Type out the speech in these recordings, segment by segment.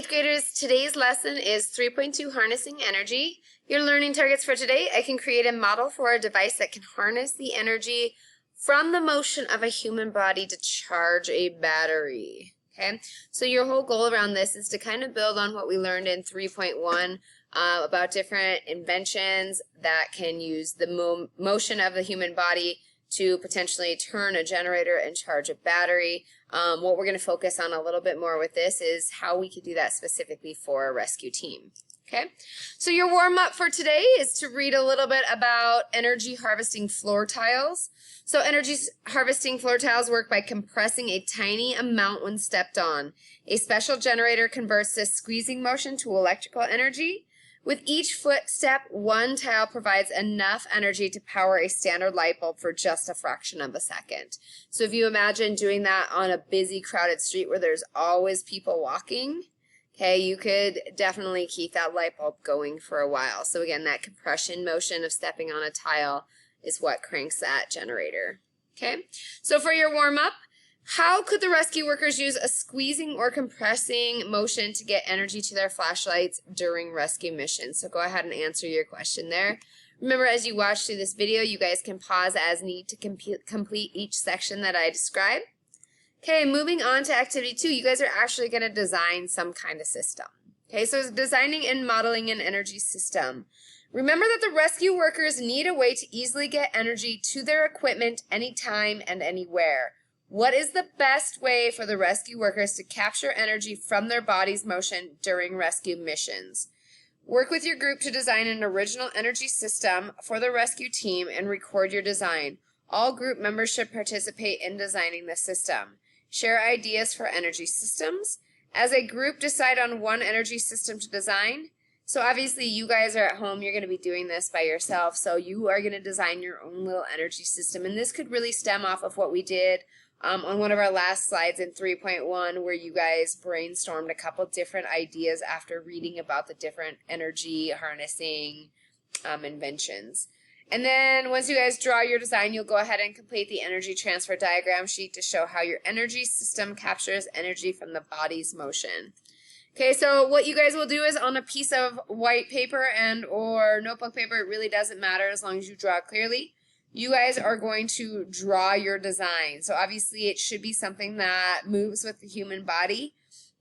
8th graders, today's lesson is 3.2 Harnessing Energy. Your learning targets for today: I can create a model for a device that can harness the energy from the motion of a human body to charge a battery. Okay, so your whole goal around this is to kind of build on what we learned in 3.1 about different inventions that can use the motion of the human body to potentially turn a generator and charge a battery. What we're going to focus on a little bit more with this is how we could do that specifically for a rescue team. Okay, so your warm-up for today is to read a little bit about energy harvesting floor tiles. So energy harvesting floor tiles work by compressing a tiny amount when stepped on. A special generator converts this squeezing motion to electrical energy. With each footstep, one tile provides enough energy to power a standard light bulb for just a fraction of a second. So if you imagine doing that on a busy, crowded street where there's always people walking, okay, you could definitely keep that light bulb going for a while. So again, that compression motion of stepping on a tile is what cranks that generator. Okay, so for your warm-up, how could the rescue workers use a squeezing or compressing motion to get energy to their flashlights during rescue missions? So go ahead and answer your question there. Remember, as you watch through this video, you guys can pause as need to complete each section that I describe. Okay, moving on to activity 2, you guys are actually going to design some kind of system. Okay, so it's designing and modeling an energy system. Remember that the rescue workers need a way to easily get energy to their equipment anytime and anywhere. What is the best way for the rescue workers to capture energy from their body's motion during rescue missions? Work with your group to design an original energy system for the rescue team and record your design. All group members should participate in designing the system. Share ideas for energy systems. As a group, decide on one energy system to design. So obviously you guys are at home, you're going to be doing this by yourself, so you are going to design your own little energy system. And this could really stem off of what we did on one of our last slides in 3.1, where you guys brainstormed a couple different ideas after reading about the different energy harnessing inventions. And then once you guys draw your design, you'll go ahead and complete the energy transfer diagram sheet to show how your energy system captures energy from the body's motion. Okay, so what you guys will do is on a piece of white paper and or notebook paper, it really doesn't matter as long as you draw clearly. You guys are going to draw your design. So obviously it should be something that moves with the human body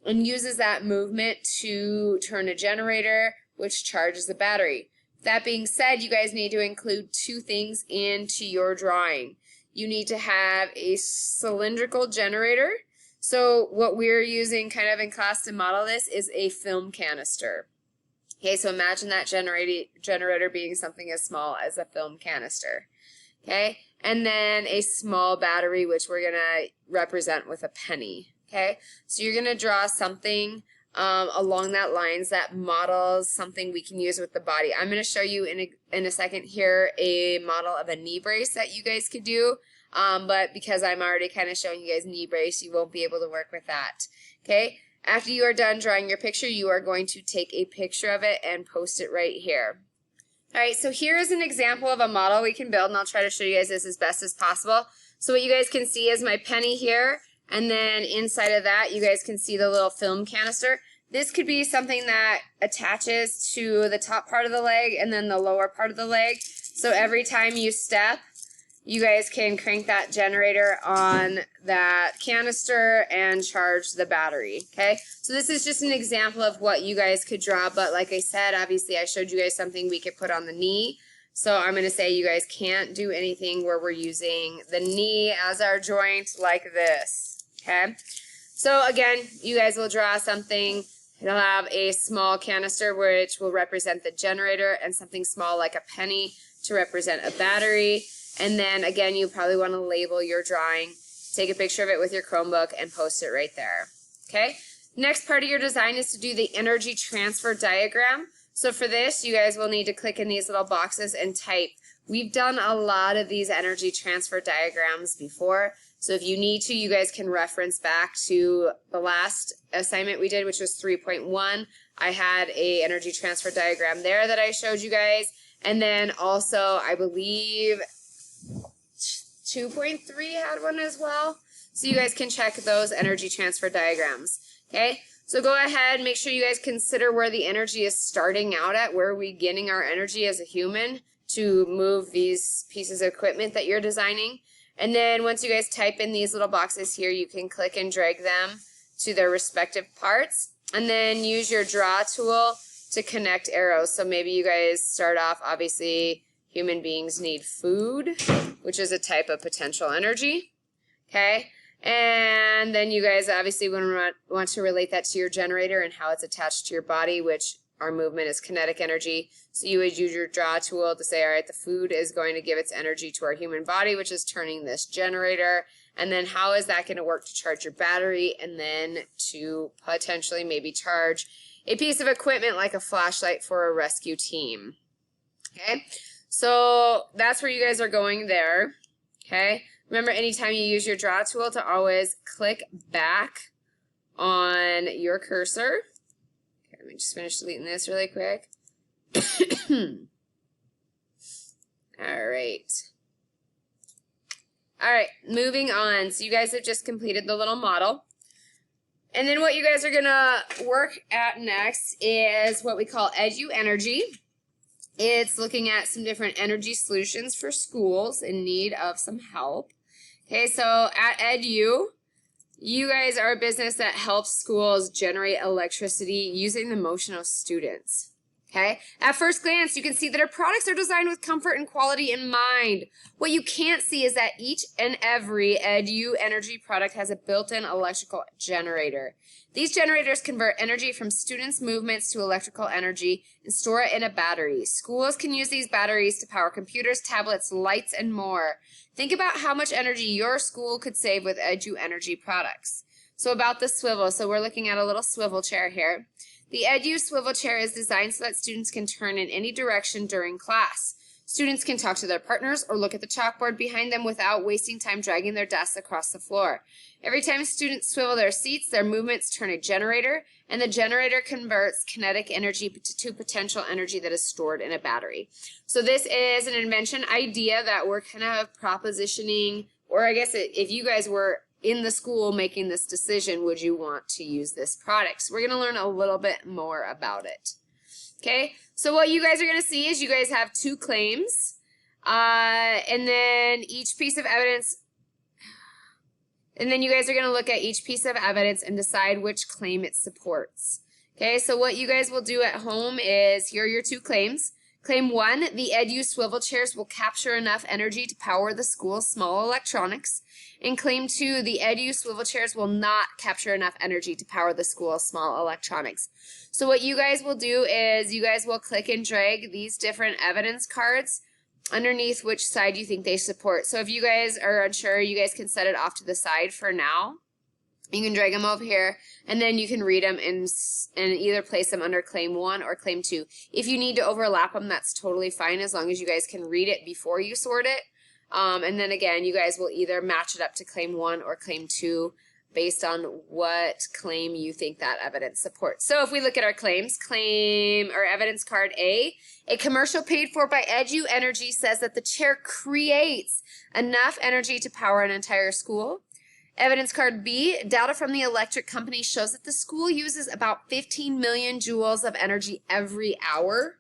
and uses that movement to turn a generator, which charges the battery. That being said, you guys need to include two things into your drawing. You need to have a cylindrical generator. So what we're using kind of in class to model this is a film canister. Okay, so imagine that generator being something as small as a film canister. Okay, and then a small battery, which we're going to represent with a penny. Okay, so you're going to draw something along that lines that models something we can use with the body. I'm going to show you in a second here a model of a knee brace that you guys could do, but because I'm already kind of showing you guys knee brace, you won't be able to work with that. Okay, after you are done drawing your picture, you are going to take a picture of it and post it right here. All right, so here is an example of a model we can build, and I'll try to show you guys this as best as possible. So what you guys can see is my penny here, and then inside of that, you guys can see the little film canister. This could be something that attaches to the top part of the leg and then the lower part of the leg. So every time you step, you guys can crank that generator on that canister and charge the battery, okay? So this is just an example of what you guys could draw, but like I said, obviously I showed you guys something we could put on the knee. So I'm going to say you guys can't do anything where we're using the knee as our joint like this, okay? So again, you guys will draw something. It'll have a small canister which will represent the generator and something small like a penny to represent a battery. And then again, you probably want to label your drawing, take a picture of it with your Chromebook and post it right there. Okay. Next part of your design is to do the energy transfer diagram. So for this, you guys will need to click in these little boxes and type. We've done a lot of these energy transfer diagrams before. So if you need to, you guys can reference back to the last assignment we did, which was 3.1. I had a energy transfer diagram there that I showed you guys. And then also, I believe 2.3 had one as well. So you guys can check those energy transfer diagrams. Okay, So go ahead, make sure you guys consider where the energy is starting out at, where are we getting our energy as a human to move these pieces of equipment that you're designing. And then once you guys type in these little boxes here, you can click and drag them to their respective parts. And then use your draw tool to connect arrows. So maybe you guys start off, obviously, human beings need food, which is a type of potential energy. Okay? And then you guys obviously want to relate that to your generator and how it's attached to your body, which our movement is kinetic energy. So you would use your draw tool to say, all right, the food is going to give its energy to our human body, which is turning this generator. And then how is that going to work to charge your battery and then to potentially maybe charge a piece of equipment like a flashlight for a rescue team. Okay, so that's where you guys are going there. Okay, remember anytime you use your draw tool to always click back on your cursor. Okay, let me just finish deleting this really quick. All right. All right, moving on. So you guys have just completed the little model. And then what you guys are going to work at next is what we call Edu Energy. It's looking at some different energy solutions for schools in need of some help. Okay, so at Edu, you guys are a business that helps schools generate electricity using the motion of students. Okay, at first glance, you can see that our products are designed with comfort and quality in mind. What you can't see is that each and every Edu Energy product has a built-in electrical generator. These generators convert energy from students' movements to electrical energy and store it in a battery. Schools can use these batteries to power computers, tablets, lights, and more. Think about how much energy your school could save with Edu Energy products. So about the swivel, so we're looking at a little swivel chair here. The Edu swivel chair is designed so that students can turn in any direction during class. Students can talk to their partners or look at the chalkboard behind them without wasting time dragging their desks across the floor. Every time students swivel their seats, their movements turn a generator, and the generator converts kinetic energy to potential energy that is stored in a battery. So this is an invention idea that we're kind of propositioning, or I guess if you guys were in the school making this decision, would you want to use this product? So we're going to learn a little bit more about it. Okay, so what you guys are going to see is you guys have two claims, and then each piece of evidence, and then you guys are going to look at each piece of evidence and decide which claim it supports. Okay, so what you guys will do at home is, here are your two claims. Claim 1, the Edu swivel chairs will capture enough energy to power the school's small electronics. And claim 2, the Edu swivel chairs will not capture enough energy to power the school's small electronics. So what you guys will do is you guys will click and drag these different evidence cards underneath which side you think they support. So if you guys are unsure, you guys can set it off to the side for now. You can drag them over here, and then you can read them and either place them under claim 1 or claim 2. If you need to overlap them, that's totally fine as long as you guys can read it before you sort it. And then again, you guys will either match it up to claim 1 or claim 2 based on what claim you think that evidence supports. So if we look at our claims, claim or evidence card A commercial paid for by Edu Energy says that the chair creates enough energy to power an entire school. Evidence card B, data from the electric company shows that the school uses about 15 million joules of energy every hour.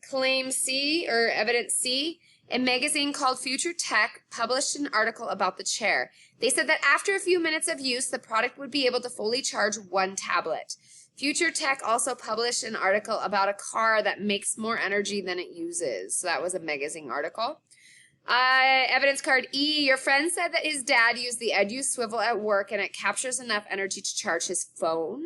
Claim C, or evidence C, a magazine called Future Tech published an article about the chair. They said that after a few minutes of use, the product would be able to fully charge one tablet. Future Tech also published an article about a car that makes more energy than it uses. So that was a magazine article. Evidence card E, your friend said that his dad used the Edu swivel at work and it captures enough energy to charge his phone.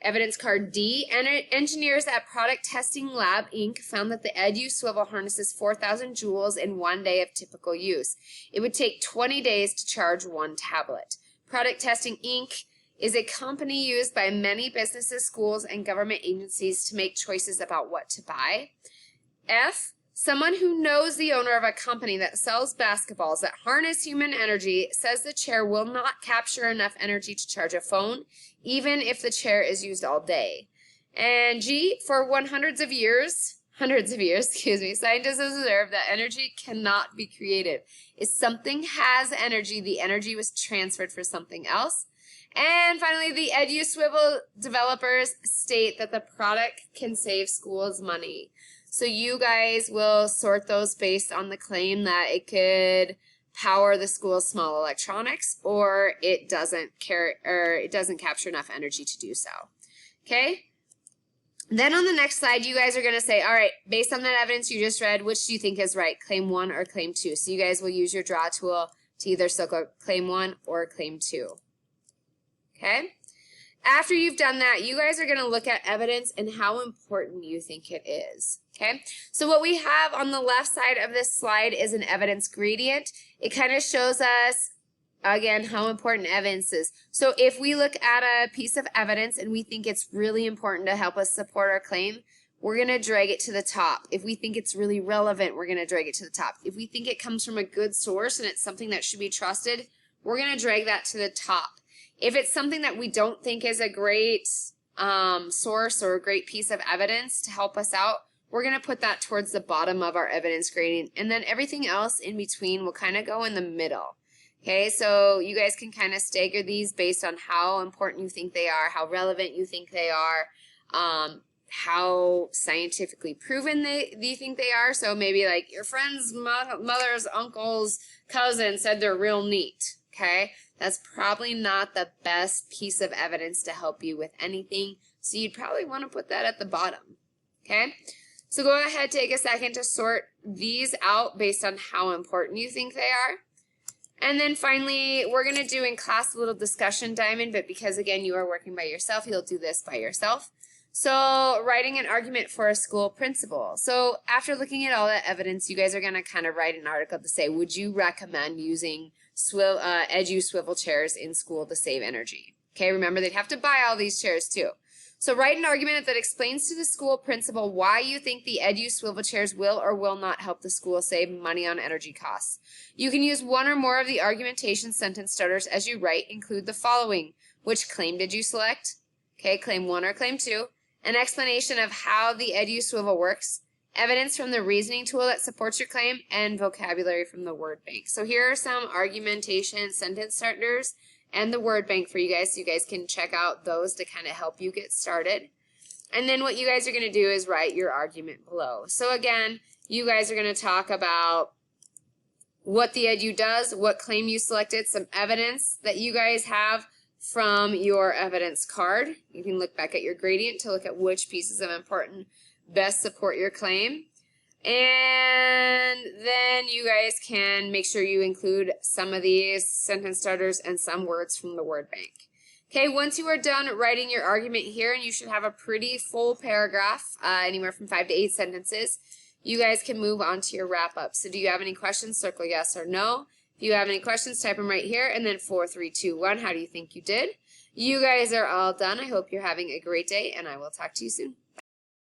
Evidence card D, engineers at Product Testing Lab, Inc. found that the Edu swivel harnesses 4,000 joules in 1 day of typical use. It would take 20 days to charge one tablet. Product Testing, Inc. is a company used by many businesses, schools, and government agencies to make choices about what to buy. F, someone who knows the owner of a company that sells basketballs that harness human energy says the chair will not capture enough energy to charge a phone, even if the chair is used all day. And G, for hundreds of years, scientists have observed that energy cannot be created. If something has energy, the energy was transferred for something else. And finally, the EduSwivel developers state that the product can save schools money. So you guys will sort those based on the claim that it could power the school's small electronics, or it doesn't capture enough energy to do so. Okay? Then on the next slide, you guys are going to say, all right, based on that evidence you just read, which do you think is right, claim 1 or claim 2? So you guys will use your draw tool to either circle claim 1 or claim 2. Okay? After you've done that, you guys are going to look at evidence and how important you think it is. Okay? So what we have on the left side of this slide is an evidence gradient. It kind of shows us, again, how important evidence is. So if we look at a piece of evidence and we think it's really important to help us support our claim, we're going to drag it to the top. If we think it's really relevant, we're going to drag it to the top. If we think it comes from a good source and it's something that should be trusted, we're going to drag that to the top. If it's something that we don't think is a great source or a great piece of evidence to help us out, we're going to put that towards the bottom of our evidence gradient. And then everything else in between will kind of go in the middle. Okay, so you guys can kind of stagger these based on how important you think they are, how relevant you think they are, how scientifically proven you think they are. So maybe like your friend's mother's uncle's cousin said they're real neat. Okay, that's probably not the best piece of evidence to help you with anything. So you'd probably want to put that at the bottom. Okay, so go ahead, take a second to sort these out based on how important you think they are. And then finally, we're going to do in class a little discussion diamond, but because again, you are working by yourself, you'll do this by yourself. So writing an argument for a school principal. So after looking at all that evidence, you guys are going to kind of write an article to say, would you recommend using EduSwivel chairs in school to save energy? Okay, remember they'd have to buy all these chairs too. So write an argument that explains to the school principal why you think the EduSwivel chairs will or will not help the school save money on energy costs. You can use one or more of the argumentation sentence starters as you write. Include the following. Which claim did you select? Okay, claim 1 or claim 2. An explanation of how the EduSwivel works. Evidence from the reasoning tool that supports your claim, and vocabulary from the word bank. So here are some argumentation sentence starters and the word bank for you guys, so you guys can check out those to kind of help you get started. And then what you guys are going to do is write your argument below. So again, you guys are going to talk about what the Edu does, what claim you selected, some evidence that you guys have from your evidence card. You can look back at your gradient to look at which pieces of important best support your claim. And then you guys can make sure you include some of these sentence starters and some words from the word bank. Okay, once you are done writing your argument here, and you should have a pretty full paragraph, anywhere from 5 to 8 sentences, you guys can move on to your wrap up. So do you have any questions? Circle yes or no. If you have any questions, type them right here, and then 4, 3, 2, 1. How do you think you did? You guys are all done. I hope you're having a great day, and I will talk to you soon.